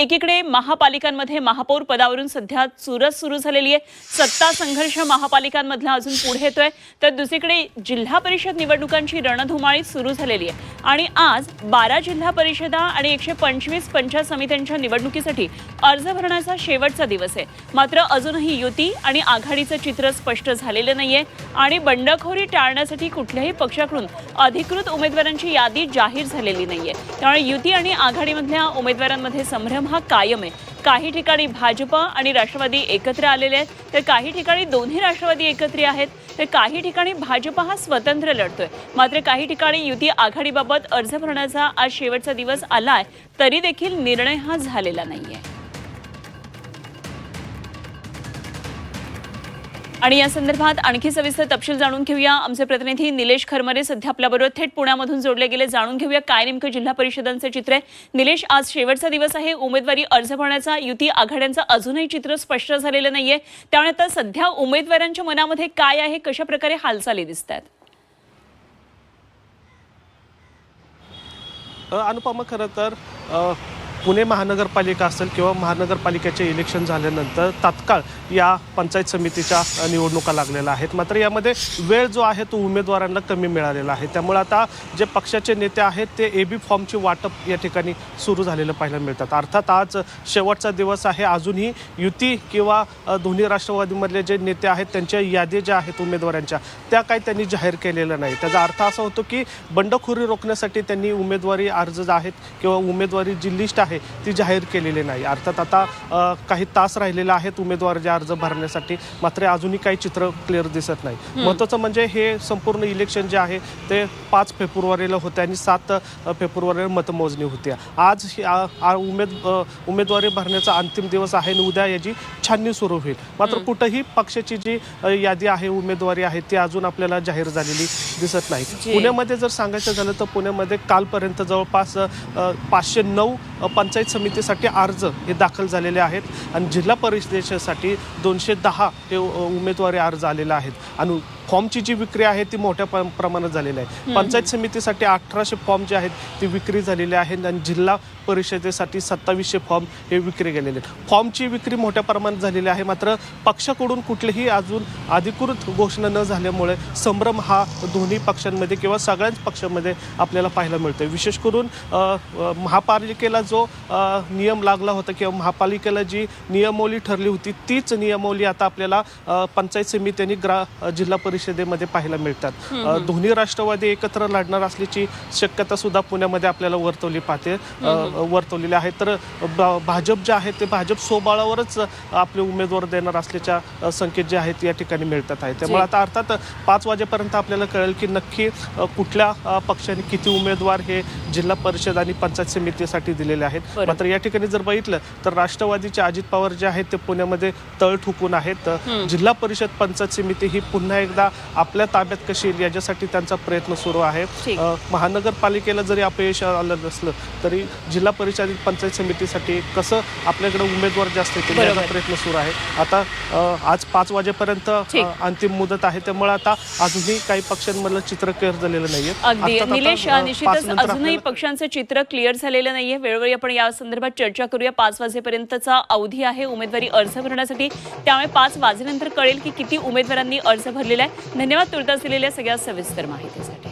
एकीकडे महापालिकांमध्ये महापौर पदावरून सध्या चुरस सुरू झालेली आहे। सत्ता संघर्ष महापालिकांमधला अजून पुढे येतोय, तर दुसरीकडे जिल्हा परिषद निवडणुकांची रणधुमाळी सुरू झालेली आहे। आणि आज 12 जिल्हा परिषदा आणि 125 पंचायत समित्यांच्या निवडणुकीसाठी अर्ज भरण्याचा शेवटचा दिवस आहे। मात्र अजूनही युती आणि आघाडीचं चित्र स्पष्ट झालेलं नाहीये आणि बंडखोरी टाळण्यासाठी कुठल्याही पक्षाकडून अधिकृत उमेदवारांची यादी जाहीर झालेली नाहीये। त्यामुळे युती आणि आघाडीमधल्या उमेदवारांमध्ये संभ्रम हा कायम आहे। काही ठिकाणी भाजप आणि राष्ट्रवादी एकत्र आलेले आहेत, तर काही ठिकाणी दोन्ही राष्ट्रवादी एकत्र आहेत, तर काही ठिकाणी भाजप हा स्वतंत्र लढतोय। मात्र काही ठिकाणी युती आघाडीबाबत अर्ज भरण्याचा आज शेवटचा दिवस आलाय, तरी देखील निर्णय हा झालेला नाहीये। आणि या संदर्भात आणखी सविस्तर तपशील जाणून घेऊया। आमचे प्रतिनिधी निलेश खरमरे सध्या आपल्याबरोबर थेट पुण्यामधून जोडले गेले। जाणून घेऊया काय नेमकं जिल्हा परिषदांचे चित्र आहे। निलेश, आज शेवटचा दिवस आहे उमेदवारी अर्ज भरण्याचा। युती आघाड्यांचं अजूनही चित्र स्पष्ट झालेलं नाहीये, त्यामुळे आता सध्या उमेदवारांच्या मनामध्ये काय आहे, कशा प्रकारे हालचाली दिसतात? अनुपमा, खरं तर पुणे महानगरपालिका असेल किंवा महानगरपालिकेचे इलेक्शन झाल्यानंतर तात्काळ या पंचायत समितीच्या निवडणुका लागलेल्या आहेत। मात्र यामध्ये वेळ जो आहे तो उमेदवारांना कमी मिळालेला आहे। त्यामुळे आता जे पक्षाचे नेते आहेत ते एबी फॉर्मची वाटप या ठिकाणी सुरू झालेलं पाहायला मिळतात। अर्थात आज शेवटचा दिवस आहे। अजूनही युती किंवा दोन्ही राष्ट्रवादीमधले जे नेते आहेत त्यांच्या यादी ज्या आहेत उमेदवारांच्या त्या काही त्यांनी जाहीर केलेल्या नाही। त्याचा अर्थ असा होतो की बंडखोरी रोखण्यासाठी त्यांनी उमेदवारी अर्ज आहेत किंवा उमेदवारी जी लिस्ट आहे ती जाहीर केलेली नाही। अर्थात आता काही तास राहिलेले आहेत उमेदवारी अर्ज भरण्यासाठी, मात्र अजूनही काही चित्र क्लिअर दिसत नाही। महत्त्वाचं म्हणजे हे संपूर्ण इलेक्शन जे आहे ते 5 फेब्रुवारीला होते आणि 7 फेब्रुवारीला मतमोजणी होती। आज उमेदवारी भरण्याचा अंतिम दिवस आहे आणि उद्या याची छाननी सुरू होईल। मात्र कुठेही पक्षाची जी यादी आहे उमेदवारी आहे ती अजून आपल्याला जाहीर झालेली दिसत नाही। पुण्यामध्ये जर सांगायचं झालं तर पुण्यामध्ये कालपर्यंत जवळपास 509 पंचायत समितीसाठी अर्ज हे दाखल झालेले आहेत आणि जिल्हा परिषदेसाठी 210 हे उमेदवारी अर्ज आलेले आहेत आणि फॉर्मची जी विक्री आहे ती मोठ्या प्रमाणात झालेली आहे। पंचायत समितीसाठी 1800 फॉर्म जे आहेत ती विक्री झालेली आहेत आणि जिल्हा परिषदेसाठी 2700 फॉर्म हे विक्री गेलेले आहेत। फॉर्मची विक्री मोठ्या प्रमाणात झालेली आहे, मात्र पक्षाकडून कुठलीही अजून अधिकृत घोषणा न झाल्यामुळे संभ्रम हा दोन्ही पक्षांमध्ये किंवा सगळ्याच पक्षांमध्ये आपल्याला पाहायला मिळतोय। विशेष करून महापालिकेला जो नियम लागला होता किंवा महापालिकेला जी नियमावली ठरली होती तीच नियमावली आता आपल्याला पंचायत समिती आणि जिल्हा परिषदेमध्ये पाहायला मिळतात। दोन्ही राष्ट्रवादी एकत्र लढणार असल्याची शक्यता सुद्धा पुण्यामध्ये आपल्याला वर्तवलेली आहे। तर भाजप जे आहे ते भाजप स्वबळावरच आपले उमेदवार देणार असल्याच्या संकेत जे आहेत या ठिकाणी मिळतात आहे। त्यामुळे आता अर्थात 5 वाजेपर्यंत आपल्याला कळेल की नक्की कुठल्या पक्षाने किती उमेदवार हे जिल्हा परिषद आणि पंचायत समितीसाठी दिलेले आहेत। मात्र या ठिकाणी जर बघितलं तर राष्ट्रवादीचे अजित पवार जे आहेत ते पुण्यामध्ये तळ ठोकून आहेत। जिल्हा परिषद पंचायत समिती ही पुन्हा एकदा आपल्या ताब्यात कशी येईल याच्यासाठी त्यांचा प्रयत्न सुरू आहे। महानगरपालिकेला जरी अपयश आलं नसलं तरी जिल्हा परिषद पंचायत समितीसाठी कसं आपल्याकडे उमेदवार जास्त येतील याचा प्रयत्न सुरू आहे। आता आज 5 वाजेपर्यंत अंतिम मुदत आहे, त्यामुळे आता अजूनही काही पक्षांमधलं चित्र क्लिअर झालेलं नाहीये। अगदी निलेश, निश्चितच अजूनही पक्षांचं चित्र क्लिअर झालेलं नाहीये। वेळोवेळी आपण या संदर्भात चर्चा करूया। 5 वाजेपर्यंतचा अवधी आहे उमेदवारी अर्ज भरण्यासाठी, त्यामुळे 5 वाजेनंतर कळेल की किती उमेदवारांनी अर्ज भरलेला आहे। धन्यवाद तुर्तास दिलेल्या सगळ्या सविस्तर माहितीसाठी।